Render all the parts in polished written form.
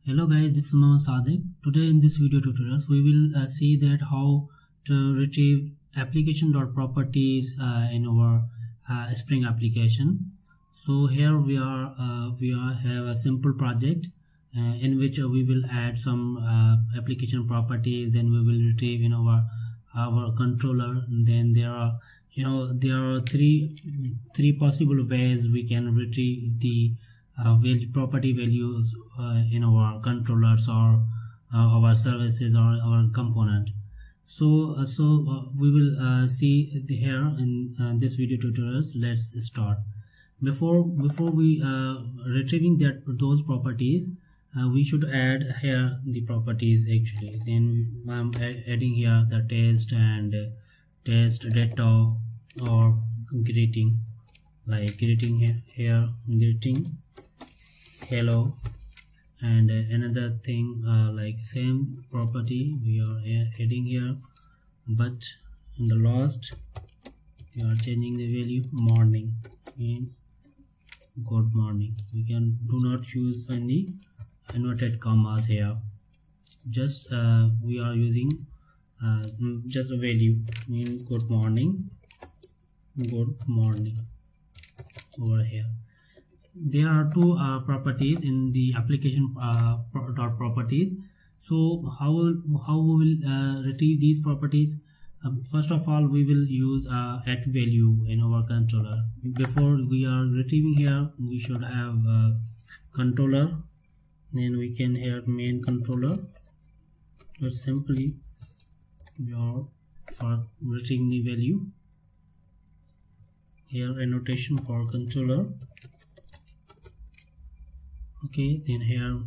Hello guys, this is Mohammed Sadiq. Today in this video tutorials we will see that how to retrieve application.properties in our Spring application. So here we have a simple project in which we will add some application properties, then we will retrieve in our controller. Then there are three possible ways we can retrieve the property values in our controllers or our services or our component. So we will see here in this video tutorials. Let's start. Before we retrieving those properties, we should add here the properties actually. Then I'm adding here the test and test data or greeting, like greeting here greeting hello, and another thing like same property we are adding here, but in the last we are changing the value morning, means good morning. We can do not use any inverted commas here, just we are using just a value, mean good morning over here. There are two properties in the application properties. So how we will retrieve these properties? First of all, we will use at value in our controller. Before we are retrieving here, we should have controller. Then we can have main controller. But simply we are for retrieving the value. Here annotation for controller. Okay, then here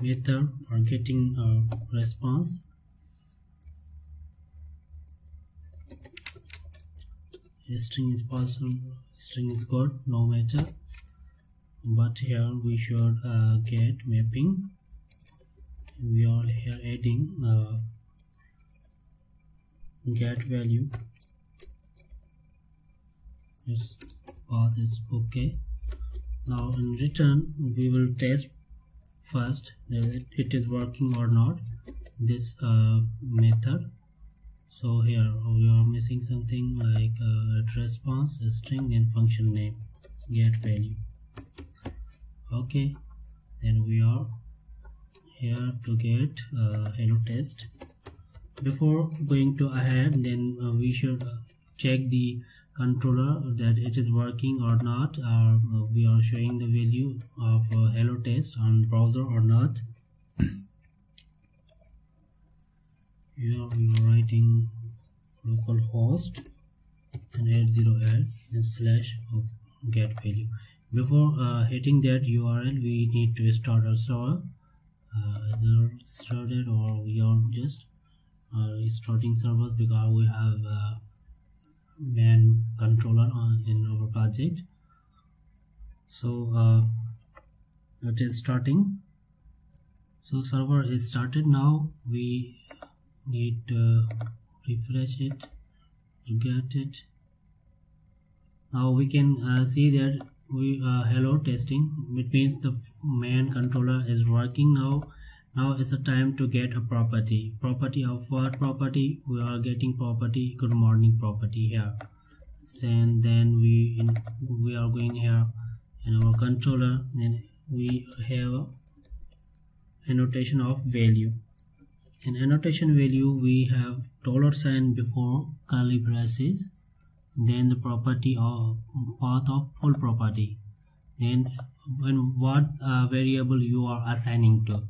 method for getting a response. String is possible, string is good, no matter, but here we should get mapping. We are here adding get value. This path is okay. Now in return we will test first that it is working or not, this method. So here we are missing something like at response string and function name get value. Okay, then we are here to get hello test. Before going to ahead, then we should check the controller that it is working or not, or we are showing the value of hello test on browser or not. Here we are writing localhost and 80 and slash get value. Before hitting that URL, we need to start our server. Either started or we are just restarting servers because we have main controller in our project. So it is starting. So server is started. Now we need to refresh it to get it. Now we can see that we hello testing, which means the main controller is working now. Now it's a time to get a property of what property? We are getting property good morning property here. And then we are going here in our controller, and we have annotation of value. In annotation value we have $sign before curly braces, then the property of path of full property, then when what variable you are assigning to.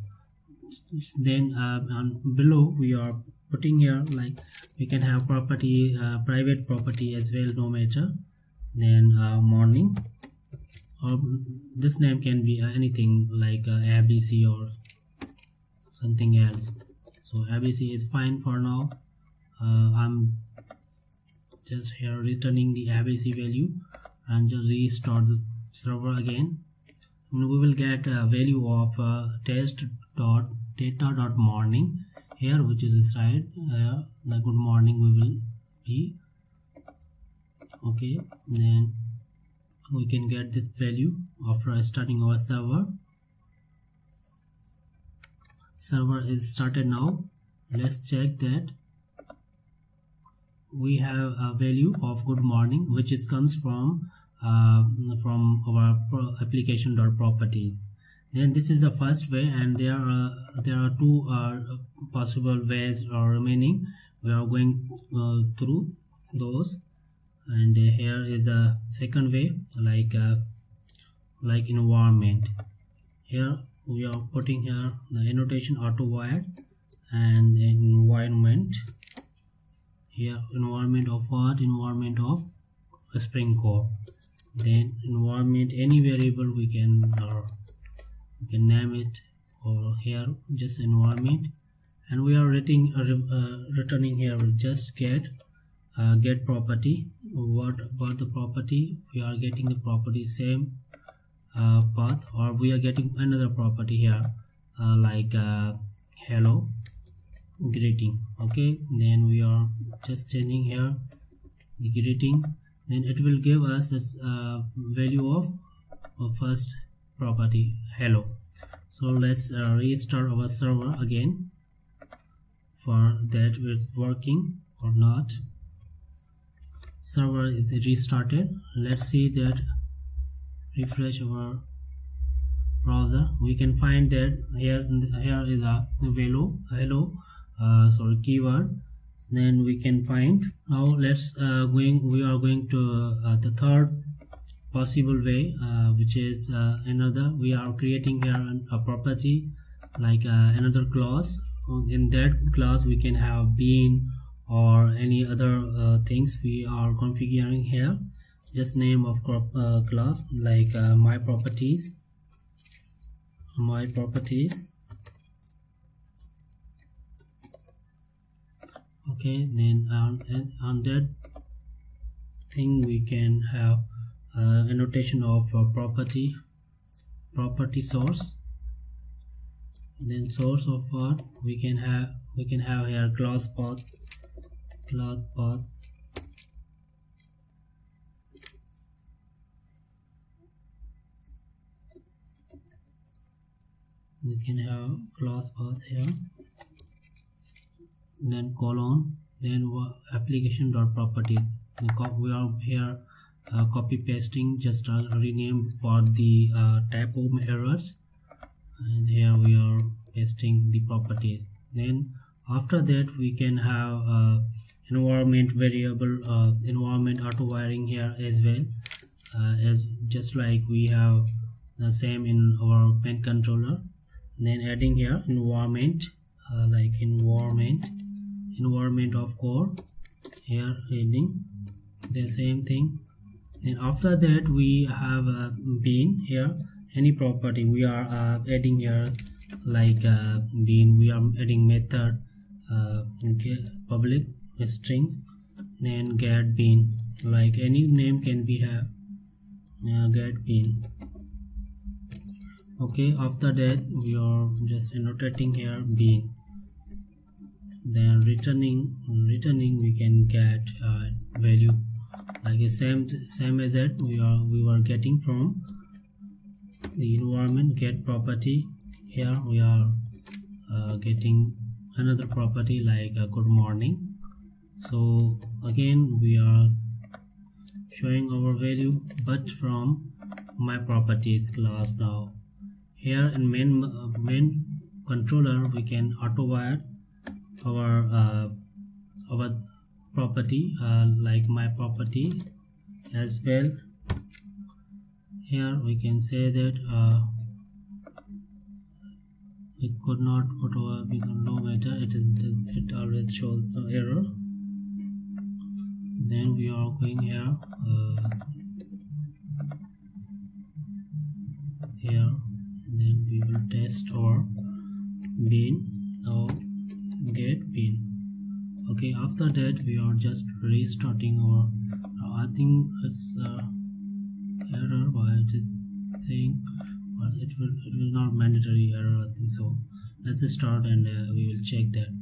Then below we are putting here, like we can have property private property as well, no matter. Then morning, or this name can be anything like ABC or something else. So ABC is fine for now. I'm just here returning the ABC value and just restart the server again, and we will get a value of test.data.morning here, which is inside the good morning we will be. Okay, then we can get this value after starting our server. server is started now. Let's check that we have a value of good morning, which is comes from our application.properties. Then this is the first way, and there are two possible ways remaining. We are going through those, and here is a second way, like environment. Here we are putting here the annotation auto wired and environment. Here environment of what? Environment of Spring Core. Then environment, any variable we can name it, or here just environment, and we are returning here just get property. What about the property? We are getting the property same path, or we are getting another property here like hello greeting. Okay, then we are just changing here the greeting. Then it will give us this value of first property hello. So let's restart our server again for that it's working or not. Server is restarted. Let's see that. Refresh our browser. We can find that here is a hello keyword. Then we can find. Now let's we are going to the third possible way, which is another. We are creating here a property like another class. In that class we can have bean or any other things we are configuring here. Just name of class like MyProperties. Okay, then on that thing we can have annotation of property source. Then source of what we can have here class path. We can have class path here, then colon, then application.properties. We are here copy pasting, just rename for the typo errors, and here we are pasting the properties. Then after that we can have environment variable, environment auto wiring here as well, as just like we have the same in our pen controller. Then adding here environment, like environment of core, here adding the same thing. And after that we have bean here, any property we are adding here like bean. We are adding method public string, then get bean, like any name can be have get bean. Okay, after that we are just annotating here bean, then returning we can get value like a same as that we were getting from the environment get property. Here we are getting another property like good morning. So again we are showing our value but from MyProperties class. Now here in main controller we can auto wire our property like MyProperty as well. Here we can say that we could not auto because no matter it always shows the error. Then we are going here then we will test our bean. Now get bean. Okay, after that we are just restarting our I think it's error why it is saying, but it will not mandatory error, I think so. Let's start and we will check that.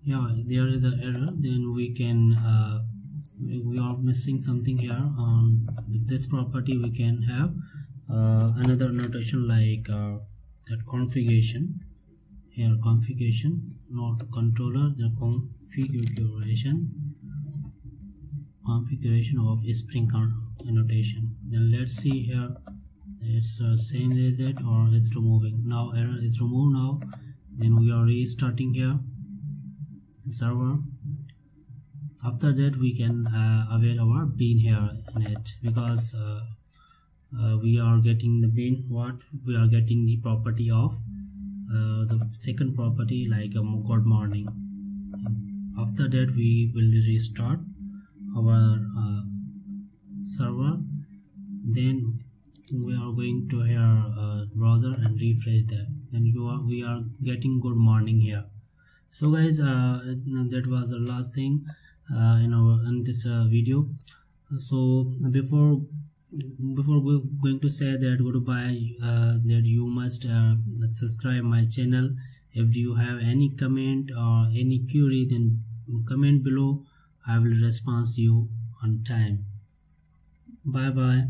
Yeah, there is an error. Then we can we are missing something here. On this property we can have another notation like that configuration. Here configuration, not controller, the configuration of Spring annotation. Then let's see here, it's same as it or it's removing. Now error is removed now. Then we are restarting here server. After that we can await our bean here in it, because we are getting the bean, what we are getting the property of the second property, like good morning. After that we will restart our server. Then we are going to here browser and refresh that, and we are getting good morning here. So guys, that was the last thing in this video. So before going to say that goodbye, that you must subscribe my channel. If you have any comment or any query, then comment below. I will respond to you on time. Bye bye.